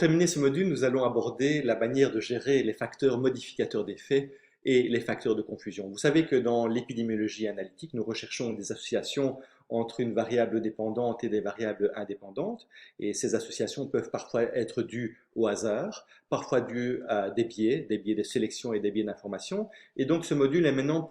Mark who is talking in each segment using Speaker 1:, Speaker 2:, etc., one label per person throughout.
Speaker 1: terminer ce module, nous allons aborder la manière de gérer les facteurs modificateurs d'effet et les facteurs de confusion. Vous savez que dans l'épidémiologie analytique, nous recherchons des associations entre une variable dépendante et des variables indépendantes, et ces associations peuvent parfois être dues au hasard, parfois dues à des biais de sélection et des biais d'information. Et donc ce module est maintenant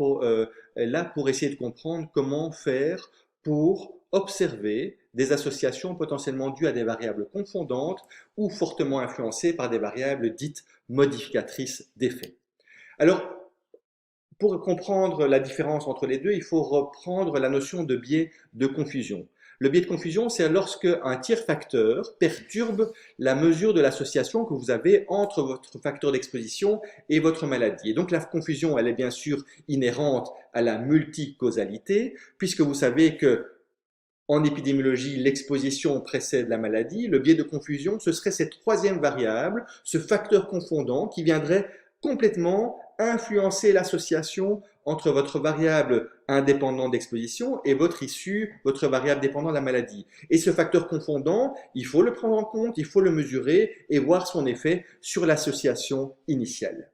Speaker 1: là pour essayer de comprendre comment faire pour observer des associations potentiellement dues à des variables confondantes ou fortement influencées par des variables dites modificatrices d'effet. Alors, pour comprendre la différence entre les deux, il faut reprendre la notion de biais de confusion. Le biais de confusion, c'est lorsque un tiers facteur perturbe la mesure de l'association que vous avez entre votre facteur d'exposition et votre maladie. Et donc la confusion, elle est bien sûr inhérente à la multicausalité, puisque vous savez que en épidémiologie, l'exposition précède la maladie. Le biais de confusion, ce serait cette troisième variable, ce facteur confondant qui viendrait complètement influencer l'association entre votre variable indépendante d'exposition et votre issue, votre variable dépendante de la maladie. Et ce facteur confondant, il faut le prendre en compte, il faut le mesurer et voir son effet sur l'association initiale.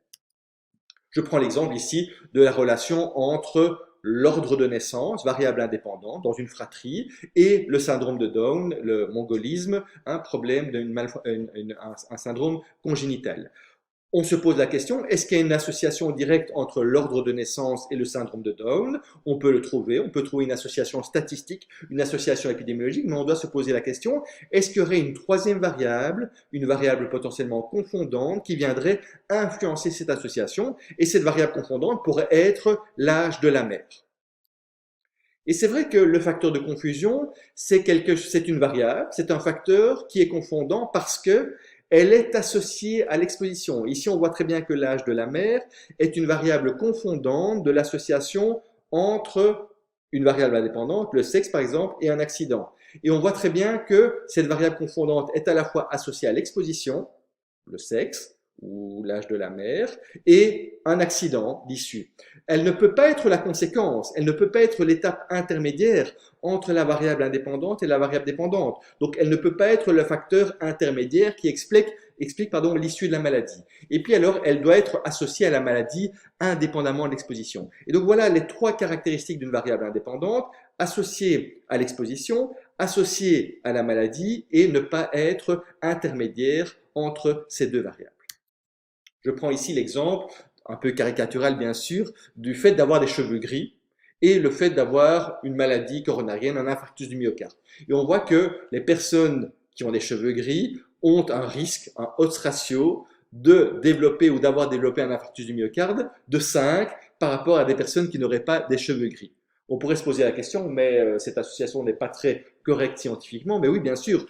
Speaker 1: Je prends l'exemple ici de la relation entre l'ordre de naissance, variable indépendante, dans une fratrie, et le syndrome de Down, le mongolisme, un problème, un syndrome congénital. On se pose la question, est-ce qu'il y a une association directe entre l'ordre de naissance et le syndrome de Down? On peut le trouver, on peut trouver une association statistique, une association épidémiologique, mais on doit se poser la question, est-ce qu'il y aurait une troisième variable, une variable potentiellement confondante qui viendrait influencer cette association? Et cette variable confondante pourrait être l'âge de la mère. Et c'est vrai que le facteur de confusion, c'est une variable, c'est un facteur qui est confondant parce que elle est associée à l'exposition. Ici, on voit très bien que l'âge de la mère est une variable confondante de l'association entre une variable indépendante, le sexe par exemple, et un accident. Et on voit très bien que cette variable confondante est à la fois associée à l'exposition, le sexe, ou l'âge de la mère, et un accident d'issue. Elle ne peut pas être la conséquence, elle ne peut pas être l'étape intermédiaire entre la variable indépendante et la variable dépendante. Donc elle ne peut pas être le facteur intermédiaire qui explique l'issue de la maladie. Et puis alors, elle doit être associée à la maladie indépendamment de l'exposition. Et donc voilà les trois caractéristiques d'une variable indépendante, associée à l'exposition, associée à la maladie et ne pas être intermédiaire entre ces deux variables. Je prends ici l'exemple, un peu caricatural bien sûr, du fait d'avoir des cheveux gris et le fait d'avoir une maladie coronarienne, un infarctus du myocarde. Et on voit que les personnes qui ont des cheveux gris ont un risque, un odds ratio, de développer ou d'avoir développé un infarctus du myocarde de 5 par rapport à des personnes qui n'auraient pas des cheveux gris. On pourrait se poser la question, mais cette association n'est pas très correcte scientifiquement. Mais oui, bien sûr.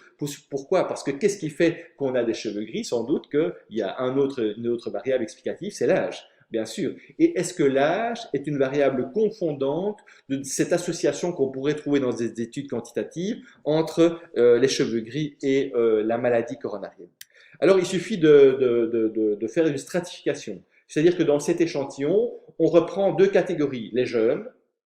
Speaker 1: Pourquoi? Parce que qu'est-ce qui fait qu'on a des cheveux gris? Sans doute qu'il y a une autre variable explicative, c'est l'âge, bien sûr. Et est-ce que l'âge est une variable confondante de cette association qu'on pourrait trouver dans des études quantitatives entre les cheveux gris et la maladie coronarienne? Alors, il suffit de faire une stratification. C'est-à-dire que dans cet échantillon, on reprend deux catégories, les jeunes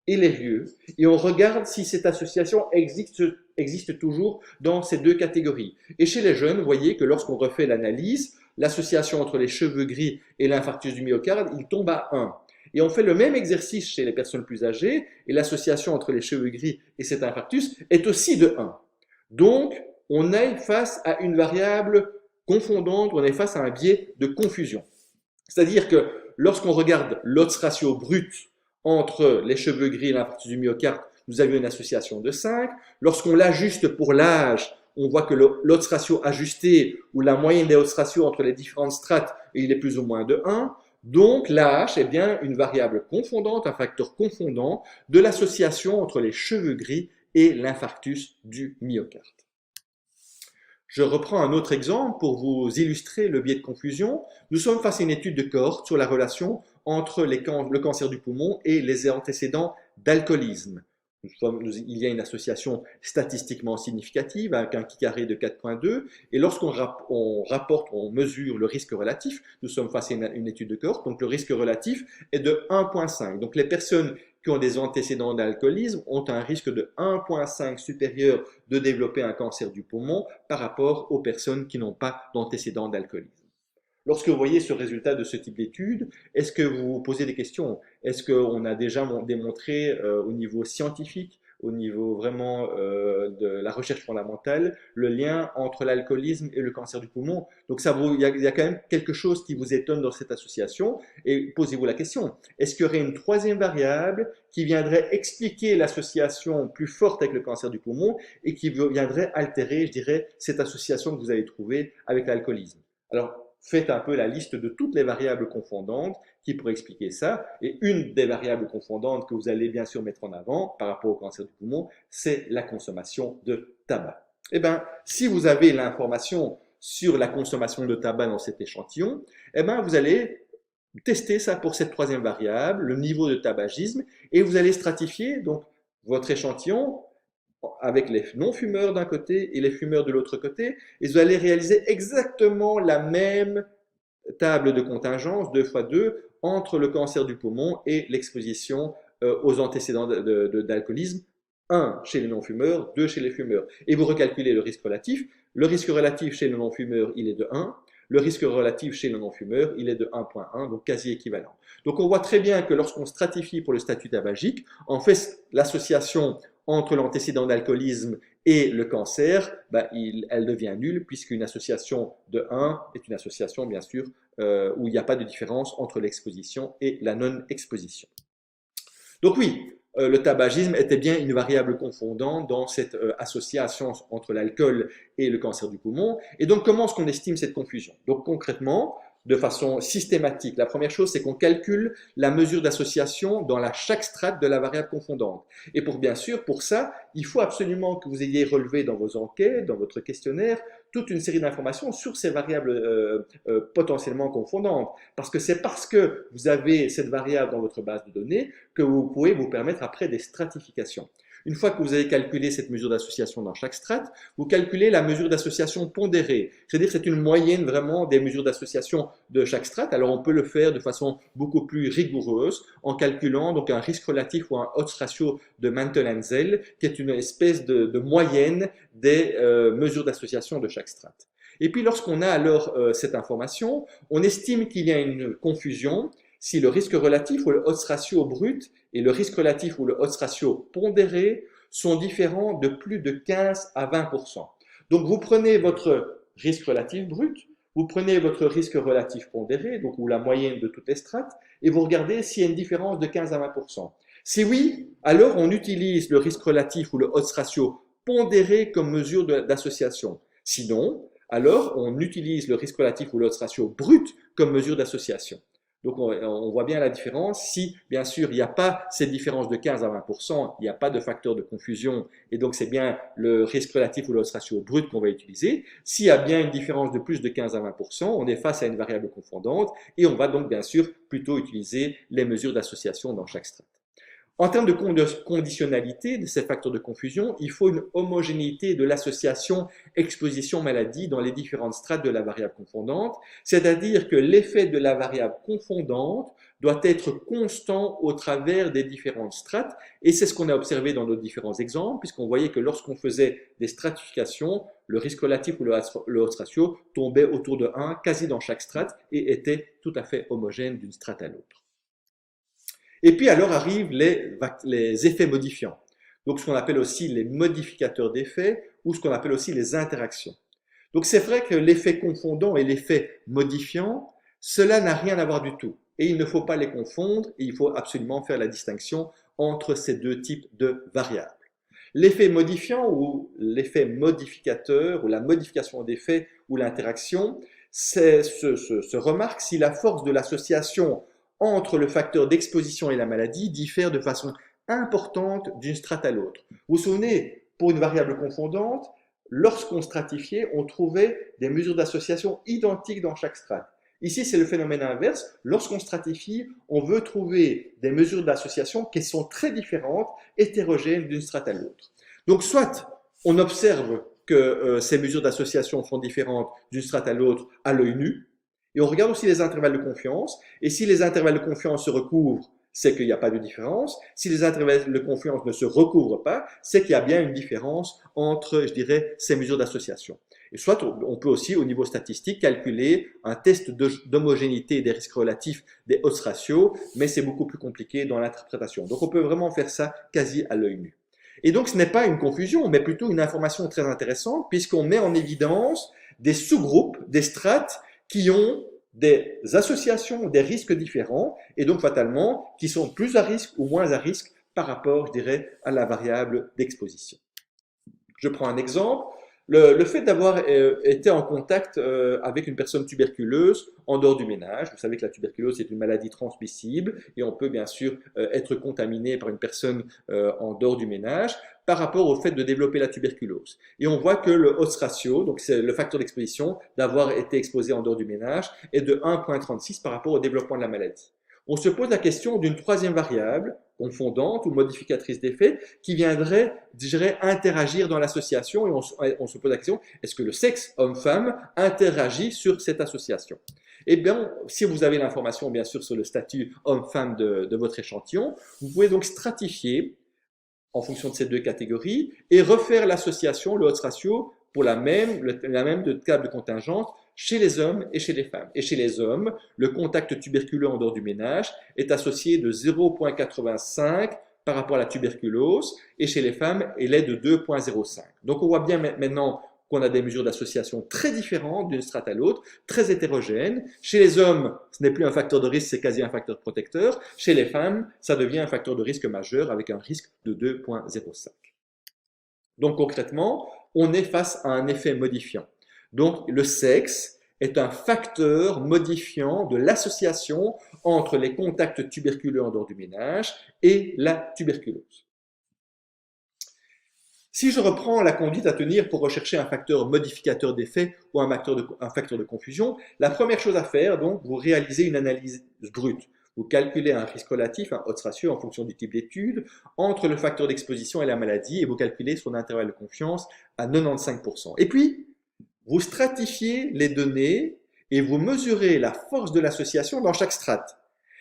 Speaker 1: et les vieux, et on regarde si cette association existe toujours dans ces deux catégories. Et chez les jeunes, vous voyez que lorsqu'on refait l'analyse, l'association entre les cheveux gris et l'infarctus du myocarde, il tombe à 1. Et on fait le même exercice chez les personnes plus âgées, et l'association entre les cheveux gris et cet infarctus est aussi de 1. Donc, on est face à une variable confondante, on est face à un biais de confusion. C'est-à-dire que lorsqu'on regarde l'odds ratio brut entre les cheveux gris et l'infarctus du myocarde, nous avions une association de 5. Lorsqu'on l'ajuste pour l'âge, on voit que l'odds ratio ajusté, ou la moyenne des odds ratios entre les différentes strates, il est plus ou moins de 1. Donc l'âge est bien une variable confondante, un facteur confondant de l'association entre les cheveux gris et l'infarctus du myocarde. Je reprends un autre exemple pour vous illustrer le biais de confusion. Nous sommes face à une étude de cohorte sur la relation entre le cancer du poumon et les antécédents d'alcoolisme. Il y a une association statistiquement significative avec un Q-carré de 4,2 et lorsqu'on on mesure le risque relatif, nous sommes face à une étude de cohorte, donc le risque relatif est de 1,5. Donc les personnes qui ont des antécédents d'alcoolisme ont un risque de 1,5 supérieur de développer un cancer du poumon par rapport aux personnes qui n'ont pas d'antécédents d'alcoolisme. Lorsque vous voyez ce résultat de ce type d'étude, est-ce que vous vous posez des questions? Est-ce qu'on a déjà démontré au niveau scientifique, au niveau vraiment de la recherche fondamentale, le lien entre l'alcoolisme et le cancer du poumon? Donc il y a quand même quelque chose qui vous étonne dans cette association. Et posez-vous la question, est-ce qu'il y aurait une troisième variable qui viendrait expliquer l'association plus forte avec le cancer du poumon et qui viendrait altérer, je dirais, cette association que vous avez trouvée avec l'alcoolisme? Alors, faites un peu la liste de toutes les variables confondantes qui pourraient expliquer ça. Et une des variables confondantes que vous allez bien sûr mettre en avant par rapport au cancer du poumon, c'est la consommation de tabac. Eh bien, si vous avez l'information sur la consommation de tabac dans cet échantillon, eh bien, vous allez tester ça pour cette troisième variable, le niveau de tabagisme, et vous allez stratifier donc votre échantillon avec les non-fumeurs d'un côté et les fumeurs de l'autre côté, et vous allez réaliser exactement la même table de contingence, 2 fois 2, entre le cancer du poumon et l'exposition aux antécédents d'alcoolisme, 1 chez les non-fumeurs, 2 chez les fumeurs. Et vous recalculez le risque relatif. Le risque relatif chez le non-fumeur, il est de 1. Le risque relatif chez le non-fumeur, il est de 1,1, donc quasi équivalent. Donc on voit très bien que lorsqu'on stratifie pour le statut tabagique, en fait, l'association entre l'antécédent d'alcoolisme et le cancer, elle devient nulle puisqu'une association de 1 est une association, bien sûr, où il n'y a pas de différence entre l'exposition et la non-exposition. Donc oui, le tabagisme était bien une variable confondante dans cette association entre l'alcool et le cancer du poumon. Et donc, comment est-ce qu'on estime cette confusion? Donc, concrètement, de façon systématique, la première chose, c'est qu'on calcule la mesure d'association dans chaque strate de la variable confondante. Et bien sûr, pour ça, il faut absolument que vous ayez relevé dans vos enquêtes, dans votre questionnaire, toute une série d'informations sur ces variables potentiellement confondantes. Parce que c'est parce que vous avez cette variable dans votre base de données que vous pouvez vous permettre après des stratifications. Une fois que vous avez calculé cette mesure d'association dans chaque strate, vous calculez la mesure d'association pondérée. C'est-à-dire que c'est une moyenne vraiment des mesures d'association de chaque strate. Alors on peut le faire de façon beaucoup plus rigoureuse en calculant donc un risque relatif ou un odds ratio de Mantel-Hansel, qui est une espèce de moyenne des mesures d'association de chaque strate. Et puis lorsqu'on a alors cette information, on estime qu'il y a une confusion si le risque relatif ou le odds ratio brut et le risque relatif ou le odds ratio pondéré sont différents de plus de 15 à 20%. Donc vous prenez votre risque relatif brut, vous prenez votre risque relatif pondéré, donc ou la moyenne de toutes les strates, et vous regardez s'il y a une différence de 15 à 20%. Si oui, alors on utilise le risque relatif ou le odds ratio pondéré comme mesure d'association. Sinon, alors on utilise le risque relatif ou le odds ratio brut comme mesure d'association. Donc on voit bien la différence. Si, bien sûr, il n'y a pas cette différence de 15 à 20%, il n'y a pas de facteur de confusion, et donc c'est bien le risque relatif ou le odds ratio brut qu'on va utiliser. S'il y a bien une différence de plus de 15 à 20%, on est face à une variable confondante, et on va donc bien sûr plutôt utiliser les mesures d'association dans chaque strate. En termes de conditionnalité de ces facteurs de confusion, il faut une homogénéité de l'association exposition-maladie dans les différentes strates de la variable confondante, c'est-à-dire que l'effet de la variable confondante doit être constant au travers des différentes strates, et c'est ce qu'on a observé dans nos différents exemples, puisqu'on voyait que lorsqu'on faisait des stratifications, le risque relatif ou le odds ratio tombait autour de 1, quasi dans chaque strate, et était tout à fait homogène d'une strate à l'autre. Et puis alors arrivent les effets modifiants, donc ce qu'on appelle aussi les modificateurs d'effets ou ce qu'on appelle aussi les interactions. Donc c'est vrai que l'effet confondant et l'effet modifiant, cela n'a rien à voir du tout. Et il ne faut pas les confondre et il faut absolument faire la distinction entre ces deux types de variables. L'effet modifiant ou l'effet modificateur ou la modification d'effet ou l'interaction se remarque si la force de l'association entre le facteur d'exposition et la maladie diffère de façon importante d'une strate à l'autre. Vous vous souvenez, pour une variable confondante, lorsqu'on stratifiait, on trouvait des mesures d'association identiques dans chaque strate. Ici, c'est le phénomène inverse. Lorsqu'on stratifie, on veut trouver des mesures d'association qui sont très différentes, hétérogènes d'une strate à l'autre. Donc, soit on observe que ces mesures d'association sont différentes d'une strate à l'autre à l'œil nu, et on regarde aussi les intervalles de confiance. Et si les intervalles de confiance se recouvrent, c'est qu'il n'y a pas de différence. Si les intervalles de confiance ne se recouvrent pas, c'est qu'il y a bien une différence entre, je dirais, ces mesures d'association. Et soit on peut aussi, au niveau statistique, calculer un test d'homogénéité des risques relatifs des odds ratios, mais c'est beaucoup plus compliqué dans l'interprétation. Donc on peut vraiment faire ça quasi à l'œil nu. Et donc ce n'est pas une confusion, mais plutôt une information très intéressante, puisqu'on met en évidence des sous-groupes, des strates qui ont des associations, des risques différents, et donc fatalement qui sont plus à risque ou moins à risque par rapport, je dirais, à la variable d'exposition. Je prends un exemple. Le fait d'avoir été en contact avec une personne tuberculeuse en dehors du ménage, vous savez que la tuberculose est une maladie transmissible et on peut bien sûr être contaminé par une personne en dehors du ménage par rapport au fait de développer la tuberculose. Et on voit que le odds ratio, donc c'est le facteur d'exposition d'avoir été exposé en dehors du ménage, est de 1,36 par rapport au développement de la maladie. On se pose la question d'une troisième variable, confondante ou modificatrice d'effet, qui viendrait, je dirais, interagir dans l'association, et on se pose la question, est-ce que le sexe homme-femme interagit sur cette association? Eh bien, si vous avez l'information, bien sûr, sur le statut homme-femme de votre échantillon, vous pouvez donc stratifier en fonction de ces deux catégories et refaire l'association, le odds ratio, pour la même de table de contingence chez les hommes et chez les femmes. Et chez les hommes, le contact tuberculeux en dehors du ménage est associé de 0,85 par rapport à la tuberculose, et chez les femmes, il est de 2,05. Donc on voit bien maintenant qu'on a des mesures d'association très différentes d'une strate à l'autre, très hétérogènes. Chez les hommes, ce n'est plus un facteur de risque, c'est quasi un facteur protecteur. Chez les femmes, ça devient un facteur de risque majeur avec un risque de 2,05. Donc concrètement, on est face à un effet modifiant. Donc le sexe est un facteur modifiant de l'association entre les contacts tuberculeux en dehors du ménage et la tuberculose. Si je reprends la conduite à tenir pour rechercher un facteur modificateur d'effet ou un facteur de confusion, la première chose à faire, donc, vous réalisez une analyse brute. Vous calculez un risque relatif, un odds ratio en fonction du type d'étude, entre le facteur d'exposition et la maladie, et vous calculez son intervalle de confiance à 95%. Et puis, vous stratifiez les données et vous mesurez la force de l'association dans chaque strate.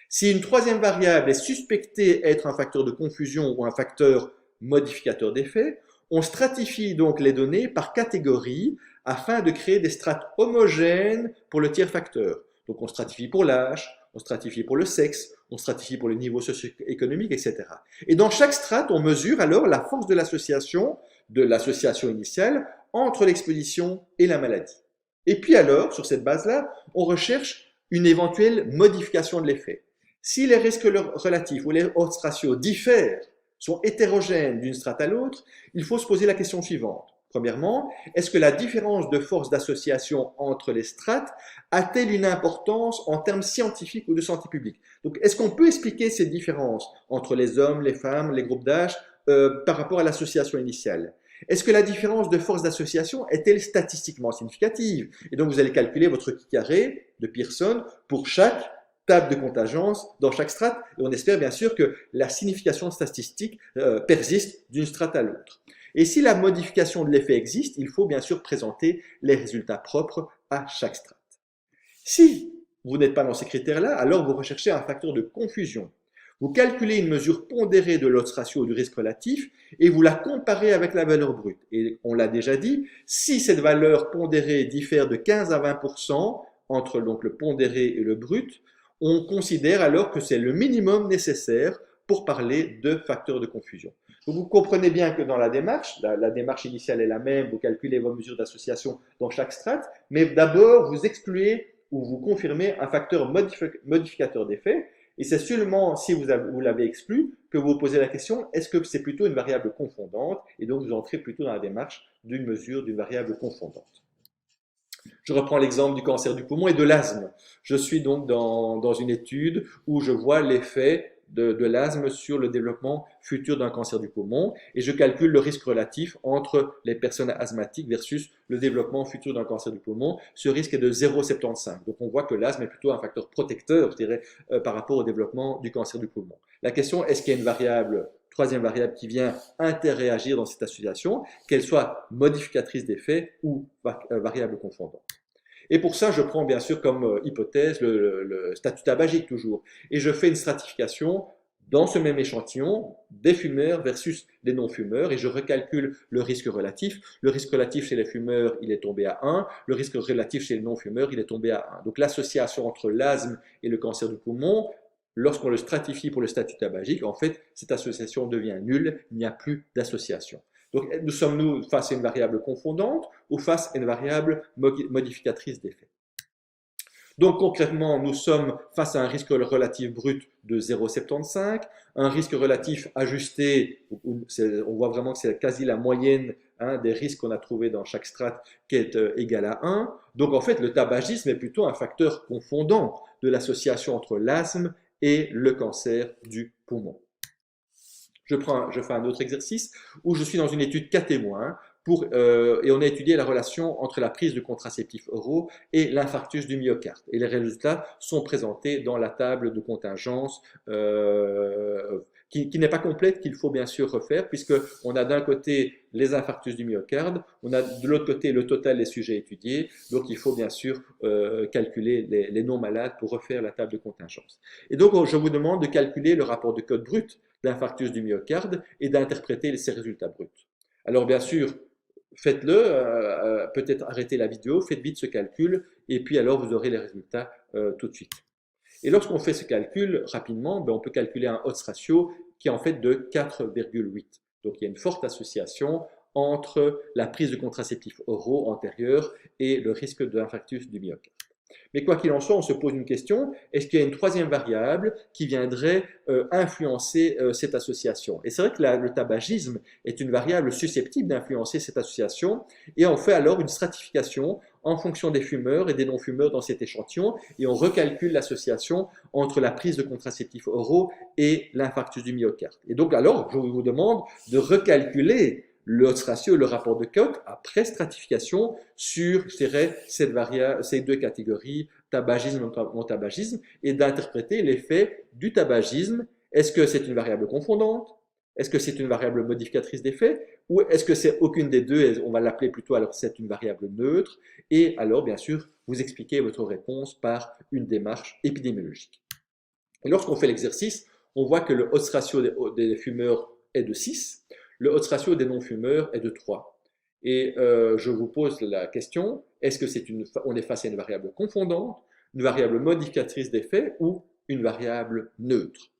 Speaker 1: Si une troisième variable est suspectée être un facteur de confusion ou un facteur modificateur d'effet, on stratifie donc les données par catégorie afin de créer des strates homogènes pour le tiers facteur. Donc on stratifie pour l'âge, on stratifie pour le sexe, on stratifie pour le niveau socio-économique, etc. Et dans chaque strate, on mesure alors la force de l'association initiale entre l'exposition et la maladie. Et puis alors, sur cette base-là, on recherche une éventuelle modification de l'effet. Si les risques relatifs ou les odds ratios diffèrent, sont hétérogènes d'une strate à l'autre, il faut se poser la question suivante. Premièrement, est-ce que la différence de force d'association entre les strates a-t-elle une importance en termes scientifiques ou de santé publique? Donc, est-ce qu'on peut expliquer ces différences entre les hommes, les femmes, les groupes d'âge par rapport à l'association initiale? Est-ce que la différence de force d'association est-elle statistiquement significative? Et donc, vous allez calculer votre carré de Pearson pour chaque table de contingence dans chaque strate, et on espère bien sûr que la signification statistique persiste d'une strate à l'autre. Et si la modification de l'effet existe, il faut bien sûr présenter les résultats propres à chaque strate. Si vous n'êtes pas dans ces critères-là, alors vous recherchez un facteur de confusion. Vous calculez une mesure pondérée de l'odds ratio ou du risque relatif et vous la comparez avec la valeur brute. Et on l'a déjà dit, si cette valeur pondérée diffère de 15 à 20% entre donc le pondéré et le brut, on considère alors que c'est le minimum nécessaire pour parler de facteurs de confusion. Donc vous comprenez bien que dans la démarche, la démarche initiale est la même, vous calculez vos mesures d'association dans chaque strate, mais d'abord vous excluez ou vous confirmez un facteur modificateur d'effet, et c'est seulement si vous l'avez exclu que vous vous posez la question, est-ce que c'est plutôt une variable confondante, et donc vous entrez plutôt dans la démarche d'une mesure d'une variable confondante. Je reprends l'exemple du cancer du poumon et de l'asthme. Je suis donc dans une étude où je vois l'effet de l'asthme sur le développement futur d'un cancer du poumon et je calcule le risque relatif entre les personnes asthmatiques versus le développement futur d'un cancer du poumon. Ce risque est de 0,75. Donc on voit que l'asthme est plutôt un facteur protecteur, je dirais, par rapport au développement du cancer du poumon. La question, est-ce qu'il y a une troisième variable qui vient interréagir dans cette association, qu'elle soit modificatrice d'effet ou variable confondante. Et pour ça, je prends bien sûr comme hypothèse le statut tabagique toujours. Et je fais une stratification dans ce même échantillon des fumeurs versus des non-fumeurs et je recalcule le risque relatif. Le risque relatif chez les fumeurs, il est tombé à 1. Le risque relatif chez les non-fumeurs, il est tombé à 1. Donc l'association entre l'asthme et le cancer du poumon, lorsqu'on le stratifie pour le statut tabagique, en fait, cette association devient nulle, il n'y a plus d'association. Donc, nous sommes-nous face à une variable confondante ou face à une variable modificatrice d'effet? Donc concrètement, nous sommes face à un risque relatif brut de 0,75, un risque relatif ajusté, on voit vraiment que c'est quasi la moyenne des risques qu'on a trouvés dans chaque strate qui est égal à 1. Donc en fait, le tabagisme est plutôt un facteur confondant de l'association entre l'asthme et le cancer du poumon. Je fais un autre exercice où je suis dans une étude cas témoin et on a étudié la relation entre la prise de contraceptifs oraux et l'infarctus du myocarde. Et les résultats sont présentés dans la table de contingence qui n'est pas complète, qu'il faut bien sûr refaire, puisqu'on a d'un côté les infarctus du myocarde, on a de l'autre côté le total des sujets étudiés, donc il faut bien sûr calculer les non-malades pour refaire la table de contingence. Et donc je vous demande de calculer le rapport de code brut d'infarctus du myocarde et d'interpréter ces résultats bruts. Alors bien sûr, faites-le, peut-être arrêtez la vidéo, faites vite ce calcul et puis alors vous aurez les résultats tout de suite. Et lorsqu'on fait ce calcul rapidement, on peut calculer un odds ratio qui est en fait de 4,8. Donc il y a une forte association entre la prise de contraceptifs oraux antérieurs et le risque d'infarctus du myocarde. Mais quoi qu'il en soit, on se pose une question, est-ce qu'il y a une troisième variable qui viendrait influencer cette association? Et c'est vrai que le tabagisme est une variable susceptible d'influencer cette association, et on fait alors une stratification en fonction des fumeurs et des non-fumeurs dans cet échantillon, et on recalcule l'association entre la prise de contraceptifs oraux et l'infarctus du myocarde. Et donc alors, je vous demande de recalculer le odds ratio, le rapport de cote après stratification sur, je dirais, ces deux catégories, tabagisme et non-tabagisme, et d'interpréter l'effet du tabagisme. Est-ce que c'est une variable confondante? Est-ce que c'est une variable modificatrice d'effet? Ou est-ce que c'est aucune des deux et on va l'appeler plutôt alors c'est une variable neutre? Et alors, bien sûr, vous expliquez votre réponse par une démarche épidémiologique. Et lorsqu'on fait l'exercice, on voit que le odds ratio des fumeurs est de 6. Le odds ratio des non-fumeurs est de 3. Et je vous pose la question, est-ce que on est face à une variable confondante, une variable modificatrice d'effet ou une variable neutre?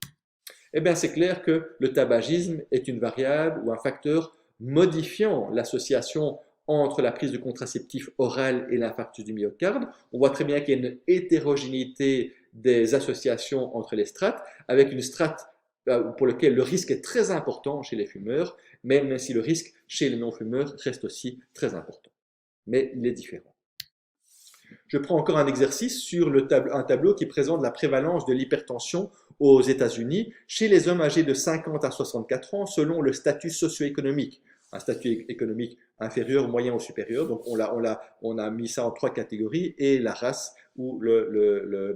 Speaker 1: Eh bien, c'est clair que le tabagisme est une variable ou un facteur modifiant l'association entre la prise de contraceptifs oral et l'infarctus du myocarde. On voit très bien qu'il y a une hétérogénéité des associations entre les strates, avec une strate pour laquelle le risque est très important chez les fumeurs, même si le risque chez les non-fumeurs reste aussi très important. Mais il est différent. Je prends encore un exercice sur un tableau qui présente la prévalence de l'hypertension aux États-Unis chez les hommes âgés de 50 à 64 ans selon le statut socio-économique. Un statut économique inférieur, moyen ou supérieur. Donc on a mis ça en 3 catégories et la race ou la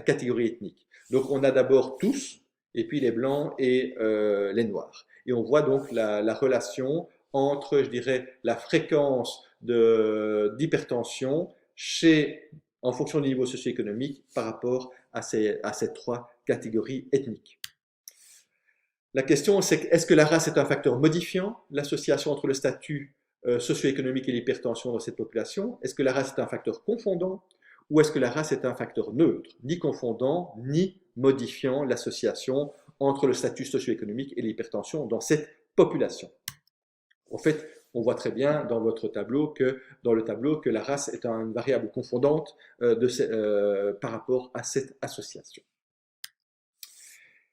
Speaker 1: catégorie ethnique. Donc on a d'abord tous, et puis les blancs et les noirs. Et on voit donc la relation entre, je dirais, la fréquence d'hypertension en fonction du niveau socio-économique par rapport à ces 3 catégories ethniques. La question, c'est est-ce que la race est un facteur modifiant l'association entre le statut socio-économique et l'hypertension dans cette population? Est-ce que la race est un facteur confondant? Ou est-ce que la race est un facteur neutre, ni confondant, ni modifiant l'association entre le statut socio-économique et l'hypertension dans cette population? En fait, on voit très bien dans le tableau que la race est une variable confondante par rapport à cette association.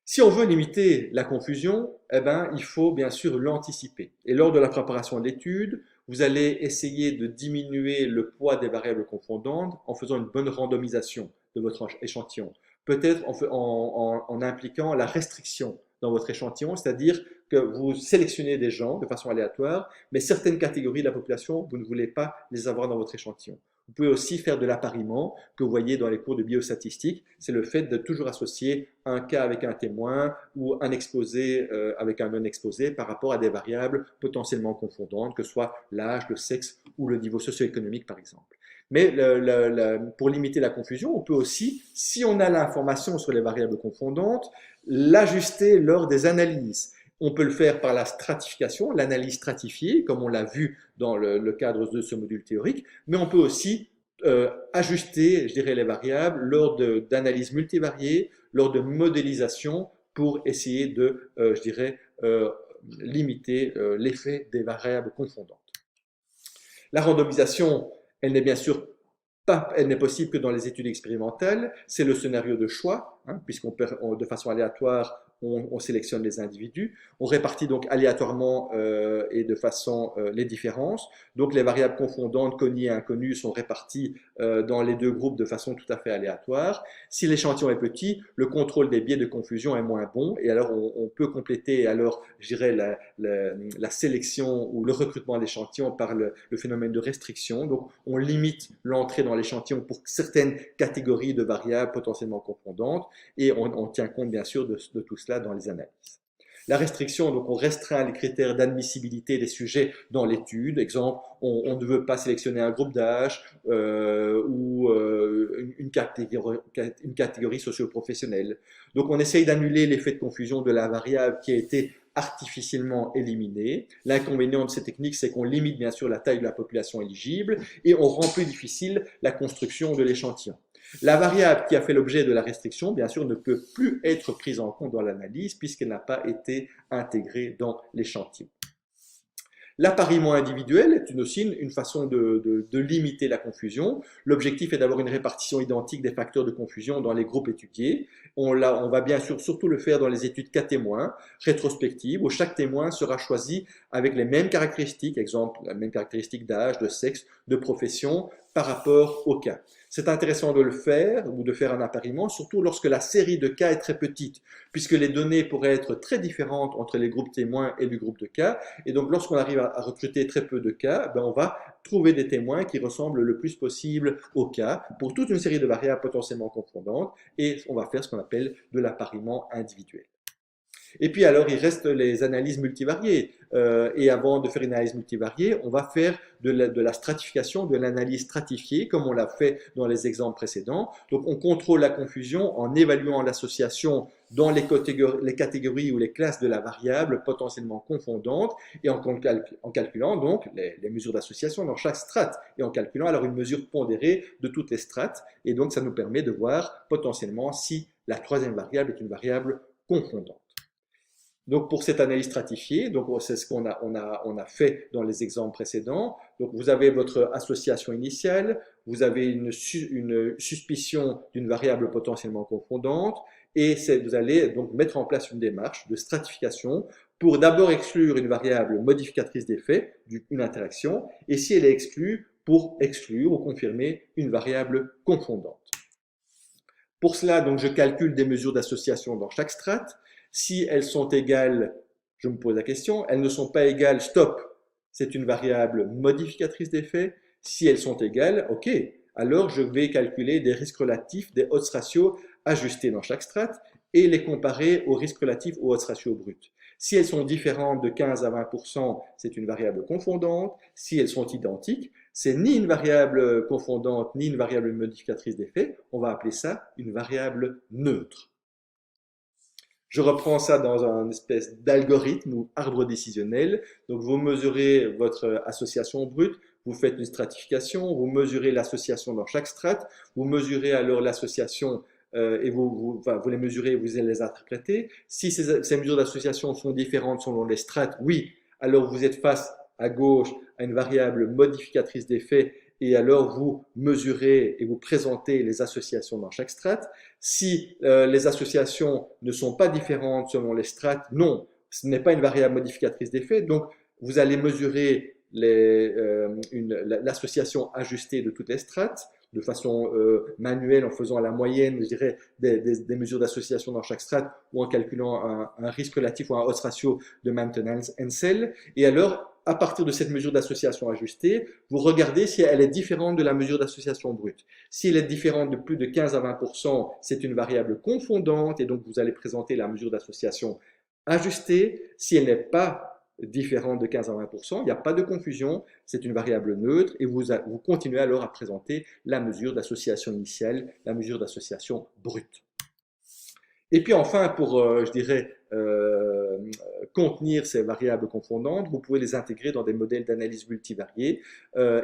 Speaker 1: Si on veut limiter la confusion, il faut bien sûr l'anticiper. Et lors de la préparation de l'étude, vous allez essayer de diminuer le poids des variables confondantes en faisant une bonne randomisation de votre échantillon. Peut-être en impliquant la restriction dans votre échantillon, c'est-à-dire que vous sélectionnez des gens de façon aléatoire, mais certaines catégories de la population, vous ne voulez pas les avoir dans votre échantillon. Vous pouvez aussi faire de l'appariement que vous voyez dans les cours de biostatistique. C'est le fait de toujours associer un cas avec un témoin ou un exposé avec un non exposé par rapport à des variables potentiellement confondantes, que ce soit l'âge, le sexe ou le niveau socio-économique par exemple. Mais pour limiter la confusion, on peut aussi, si on a l'information sur les variables confondantes, l'ajuster lors des analyses. On peut le faire par la stratification, l'analyse stratifiée, comme on l'a vu dans le cadre de ce module théorique, mais on peut aussi ajuster, je dirais, les variables lors d'analyses multivariées, lors de modélisation, pour essayer de, je dirais, limiter l'effet des variables confondantes. La randomisation, elle n'est bien sûr pas, elle n'est possible que dans les études expérimentales. C'est le scénario de choix, hein, de façon aléatoire, on sélectionne les individus. On répartit donc aléatoirement et de façon les différences. Donc les variables confondantes, connues et inconnues, sont réparties dans les deux groupes de façon tout à fait aléatoire. Si l'échantillon est petit, le contrôle des biais de confusion est moins bon, et alors on peut compléter alors, je dirais, la sélection ou le recrutement d'échantillons par le phénomène de restriction. Donc on limite l'entrée dans l'échantillon pour certaines catégories de variables potentiellement confondantes, et on tient compte bien sûr de tout cela dans les analyses. La restriction, donc on restreint les critères d'admissibilité des sujets dans l'étude. Exemple, on ne veut pas sélectionner un groupe d'âge ou une catégorie socio-professionnelle. Donc on essaye d'annuler l'effet de confusion de la variable qui a été artificiellement éliminée. L'inconvénient de ces techniques, c'est qu'on limite bien sûr la taille de la population éligible et on rend plus difficile la construction de l'échantillon. La variable qui a fait l'objet de la restriction, bien sûr, ne peut plus être prise en compte dans l'analyse puisqu'elle n'a pas été intégrée dans l'échantillon. L'appariement individuel est aussi une façon de limiter la confusion. L'objectif est d'avoir une répartition identique des facteurs de confusion dans les groupes étudiés. On va bien sûr surtout le faire dans les études cas témoins, rétrospectives, où chaque témoin sera choisi avec les mêmes caractéristiques, exemple, les mêmes caractéristiques d'âge, de sexe, de profession, par rapport au cas. C'est intéressant de le faire ou de faire un appariement, surtout lorsque la série de cas est très petite, puisque les données pourraient être très différentes entre les groupes témoins et du groupe de cas. Et donc, lorsqu'on arrive à recruter très peu de cas, on va trouver des témoins qui ressemblent le plus possible aux cas pour toute une série de variables potentiellement confondantes, et on va faire ce qu'on appelle de l'appariement individuel. Et puis alors, il reste les analyses multivariées. Et avant de faire une analyse multivariée, on va faire de la stratification, de l'analyse stratifiée, comme on l'a fait dans les exemples précédents. Donc, on contrôle la confusion en évaluant l'association dans les catégories ou les classes de la variable potentiellement confondante et en calculant donc les mesures d'association dans chaque strate et en calculant alors une mesure pondérée de toutes les strates. Et donc, ça nous permet de voir potentiellement si la troisième variable est une variable confondante. Donc pour cette analyse stratifiée, donc c'est ce qu'on a fait dans les exemples précédents. Donc vous avez votre association initiale, vous avez une suspicion d'une variable potentiellement confondante, et vous allez donc mettre en place une démarche de stratification pour d'abord exclure une variable modificatrice d'effet, une interaction, et si elle est exclue, pour exclure ou confirmer une variable confondante. Pour cela, donc, je calcule des mesures d'association dans chaque strate. Si elles sont égales, je me pose la question. Elles ne sont pas égales, stop. C'est une variable modificatrice d'effet. Si elles sont égales, ok. Alors, je vais calculer des risques relatifs, des odds ratios ajustés dans chaque strate et les comparer aux risques relatifs aux odds ratios bruts. Si elles sont différentes de 15 à 20%, c'est une variable confondante. Si elles sont identiques, c'est ni une variable confondante ni une variable modificatrice d'effet. On va appeler ça une variable neutre. Je reprends ça dans un espèce d'algorithme ou arbre décisionnel. Donc, vous mesurez votre association brute, vous faites une stratification, vous mesurez l'association dans chaque strate, vous mesurez alors l'association et vous les mesurez et vous les interprétez. Si ces mesures d'association sont différentes selon les strates, oui, alors vous êtes face à gauche à une variable modificatrice d'effet et alors vous mesurez et vous présentez les associations dans chaque strate. Si les associations ne sont pas différentes selon les strates, non, ce n'est pas une variable modificatrice d'effet, donc vous allez mesurer l'association ajustée de toutes les strates de façon manuelle en faisant la moyenne, je dirais, des mesures d'association dans chaque strate ou en calculant un risque relatif ou un odds ratio de Manton-Hansel. Et alors, à partir de cette mesure d'association ajustée, vous regardez si elle est différente de la mesure d'association brute. Si elle est différente de plus de 15 à 20%, c'est une variable confondante et donc vous allez présenter la mesure d'association ajustée. Si elle n'est pas différente de 15 à 20%, il n'y a pas de confusion, c'est une variable neutre et vous continuez alors à présenter la mesure d'association initiale, la mesure d'association brute. Et puis enfin, pour, je dirais, contenir ces variables confondantes, vous pouvez les intégrer dans des modèles d'analyse multivariés.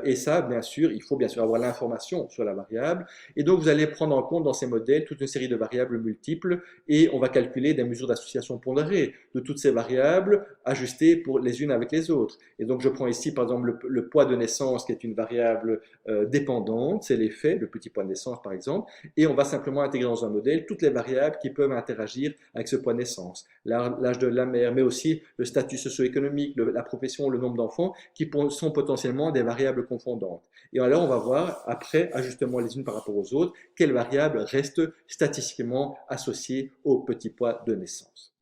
Speaker 1: Et ça, bien sûr, il faut bien sûr avoir l'information sur la variable. Et donc, vous allez prendre en compte dans ces modèles toute une série de variables multiples et on va calculer des mesures d'association pondérée de toutes ces variables ajustées pour les unes avec les autres. Et donc, je prends ici, par exemple, le poids de naissance qui est une variable dépendante, c'est l'effet, le petit poids de naissance, par exemple. Et on va simplement intégrer dans un modèle toutes les variables qui peuvent interagir avec ce poids de naissance. L'âge de la mère, mais aussi le statut socio-économique, la profession, le nombre d'enfants, qui sont potentiellement des variables confondantes. Et alors, on va voir, après ajustement les unes par rapport aux autres, quelles variables restent statistiquement associées au petit poids de naissance.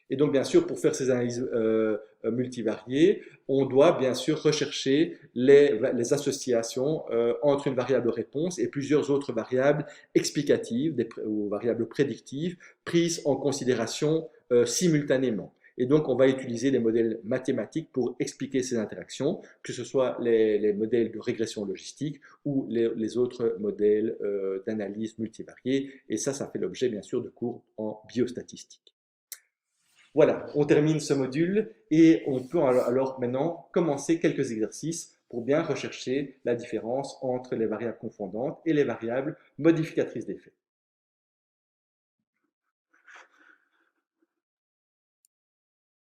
Speaker 1: Et donc, bien sûr, pour faire ces analyses multivariées, on doit bien sûr rechercher les associations entre une variable réponse et plusieurs autres variables explicatives ou variables prédictives prises en considération simultanément. Et donc, on va utiliser des modèles mathématiques pour expliquer ces interactions, que ce soit les modèles de régression logistique ou les autres modèles d'analyse multivariée. Et ça fait l'objet, bien sûr, de cours en biostatistique. Voilà, on termine ce module et on peut alors maintenant commencer quelques exercices pour bien rechercher la différence entre les variables confondantes et les variables modificatrices d'effet.